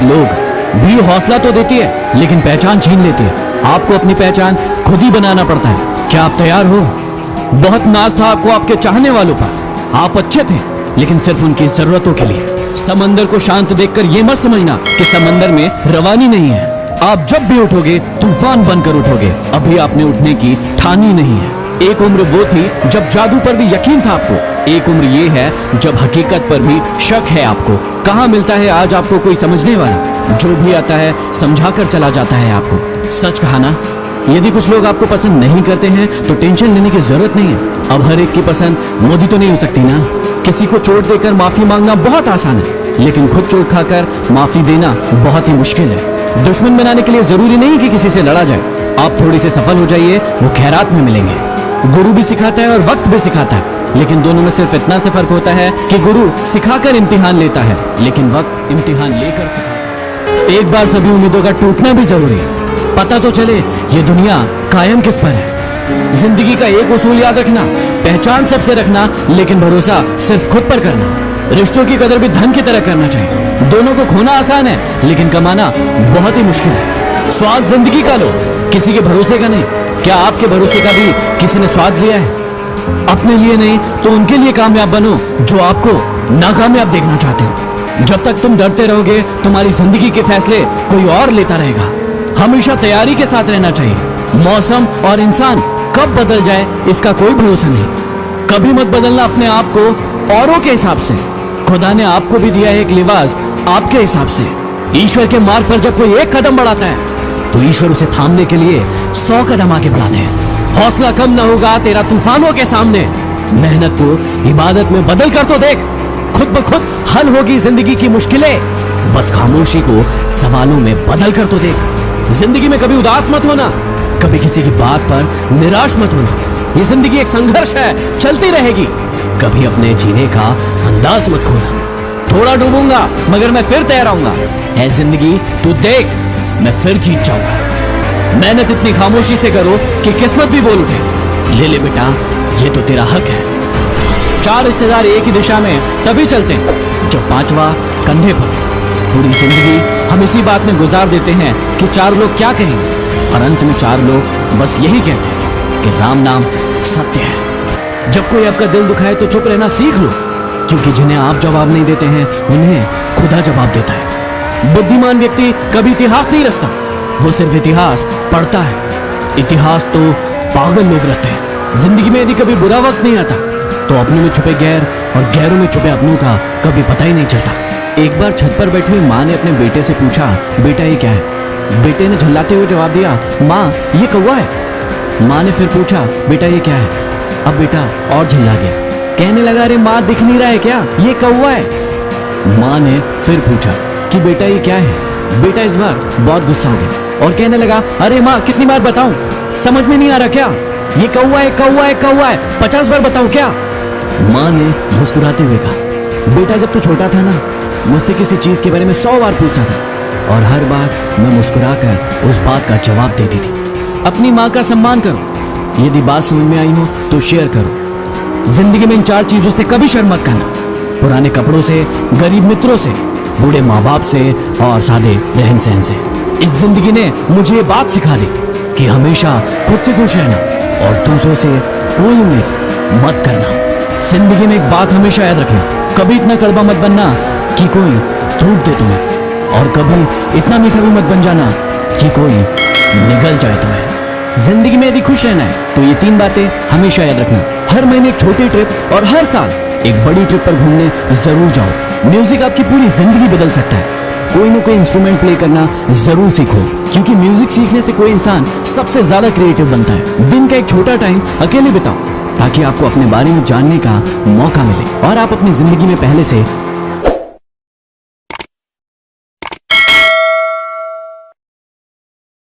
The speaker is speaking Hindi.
लोग भी हौसला तो देती है लेकिन पहचान छीन लेती है। आपको अपनी पहचान खुद ही बनाना पड़ता है। क्या आप तैयार हो? बहुत नाज था आपको आपके चाहने वालों पर। आप अच्छे थे लेकिन सिर्फ उनकी जरूरतों के लिए। समंदर को शांत देखकर यह मत समझना कि समंदर में रवानी नहीं है। आप जब भी उठोगे तूफान बनकर उठोगे। अभी आपने उठने की ठानी नहीं है। एक उम्र वो थी जब जादू पर भी यकीन था आपको। एक उम्र ये है जब हकीकत पर भी शक है आपको। कहाँ मिलता है आज आपको कोई समझने वाला? जो भी आता है समझाकर चला जाता है आपको। सच कहा ना, यदि कुछ लोग आपको पसंद नहीं करते हैं तो टेंशन लेने की जरूरत नहीं है। अब हर एक की पसंद मोदी तो नहीं हो सकती ना। किसी को चोट देकर माफी मांगना बहुत आसान है लेकिन खुद चोट खाकर माफी देना बहुत ही मुश्किल है। दुश्मन बनाने के लिए जरूरी नहीं कि किसी से लड़ा जाए। आप थोड़ी से सफल हो जाइए, वो खैरात में मिलेंगे। गुरु भी सिखाता है और वक्त भी सिखाता है, लेकिन दोनों में सिर्फ इतना से फर्क होता है कि गुरु सिखाकर इम्तिहान लेता है लेकिन वक्त इम्तिहान लेकर सिखाता है। एक बार सभी उम्मीदों का टूटना भी जरूरी है। पता तो चले ये दुनिया कायम किस पर है। जिंदगी का एक उसूल याद रखना, पहचान सबसे रखना लेकिन भरोसा सिर्फ खुद पर करना। रिश्तों की कदर भी धन की तरह करना चाहिए। दोनों को खोना आसान है लेकिन कमाना बहुत ही मुश्किल है। स्वाद जिंदगी का लो, किसी के भरोसे का नहीं। क्या आपके भरोसे का भी किसी ने स्वाद लिया है? अपने लिए नहीं तो उनके लिए कामयाब बनो जो आपको नाकामयाब देखना चाहते हो। जब तक तुम डरते रहोगे तुम्हारी जिंदगी के फैसले कोई और लेता रहेगा। हमेशा तैयारी के साथ रहना चाहिए। मौसम और इंसान कब बदल जाए इसका कोई भरोसा नहीं। कभी मत बदलना अपने आप को औरों के हिसाब से। खुदा ने आपको भी दिया है एक लिबास आपके हिसाब से। ईश्वर के मार्ग पर जब कोई एक कदम बढ़ाता है तो ईश्वर उसे थामने के लिए 100 कदम आगे बढ़ाते हैं। हौसला कम न होगा तेरा तूफानों के सामने। मेहनत को इबादत में बदल कर तो देख, खुद ब खुद हल होगी जिंदगी की मुश्किलें। बस खामोशी को सवालों में बदल कर तो देख। जिंदगी में कभी उदास मत होना, कभी किसी की बात पर निराश मत होना। ये जिंदगी एक संघर्ष है, चलती रहेगी। कभी अपने जीने का अंदाज मत खोना। थोड़ा डूबूंगा मगर मैं फिर तैर आऊंगा। है जिंदगी तू देख, मैं फिर जीत जाऊंगा। मेहनत इतनी खामोशी से करो कि किस्मत भी बोल उठे। ले ले बेटा, ये तो तेरा हक है। 4 रिश्तेदार एक ही दिशा में तभी चलते हैं जब 5वां कंधे पर। पूरी जिंदगी हम इसी बात में गुजार देते हैं कि 4 लोग क्या कहेंगे, और अंत में 4 लोग बस यही कहते हैं कि राम नाम सत्य है। जब कोई आपका दिल दुखाए तो चुप रहना सीख लो, क्योंकि जिन्हें आप जवाब नहीं देते हैं उन्हें खुदा जवाब देता है। बुद्धिमान व्यक्ति कभी इतिहास नहीं रचता, वो सिर्फ इतिहास पढ़ता है। इतिहास तो पागल लोग रचते हैं। जिंदगी में यदि कभी बुरा वक्त नहीं आता तो अपनों में छुपे गैर और गैरों में छुपे अपनों का कभी पता ही नहीं चलता। एक बार छत पर बैठी हुई माँ ने अपने बेटे से पूछा, बेटा ये क्या है? बेटे ने झल्लाते हुए जवाब दिया, माँ ये कौवा है। माँ ने फिर पूछा, बेटा ये क्या है? अब बेटा और झल्ला गया, कहने लगा, अरे माँ दिख नहीं रहा है क्या, ये कौवा है। माँ ने फिर पूछा कि बेटा ये क्या है? बेटा इस बार बहुत गुस्सा हो गया और कहने लगा, अरे माँ कितनी बार बताऊं, समझ में नहीं आ रहा क्या? ये कौवा है, कौवा है, कौवा है, 50 बार बताऊं क्या? माँ ने मुस्कुराते हुए कहा, बेटा जब तू छोटा था ना, मुझसे किसी चीज के बारे में 100 बार पूछता था और हर बार मैं मुस्कुराकर उस बात का जवाब देती थी। अपनी माँ का सम्मान करो। यदि बात समझ में आई हो तो शेयर करो। जिंदगी में इन 4 चीजों से कभी शर्म मत करना, पुराने कपड़ों से, गरीब मित्रों से, बूढ़े माँ बाप से और सादे रहन सहन से। इस जिंदगी ने मुझे ये बात सिखा दी कि हमेशा खुद से खुश रहना और दूसरों से कोई उम्मीद मत करना। जिंदगी में एक बात हमेशा याद रखना, कभी इतना कड़वा मत बनना कि कोई टूट दे तुम्हें, और कभी इतना मीठा भी मत बन जाना कि कोई निगल जाए तुम्हें। जिंदगी में यदि खुश रहना है तो ये 3 बातें हमेशा याद रखना। हर महीने एक छोटी ट्रिप और हर साल एक बड़ी ट्रिप पर घूमने जरूर जाओ। म्यूजिक आपकी पूरी जिंदगी बदल सकता है। कोई ना कोई इंस्ट्रूमेंट प्ले करना जरूर सीखो, क्योंकि म्यूजिक सीखने से कोई इंसान सबसे ज्यादा क्रिएटिव बनता है। दिन का एक छोटा टाइम अकेले बिताओ ताकि आपको अपने बारे में जानने का मौका मिले और आप अपनी जिंदगी में पहले से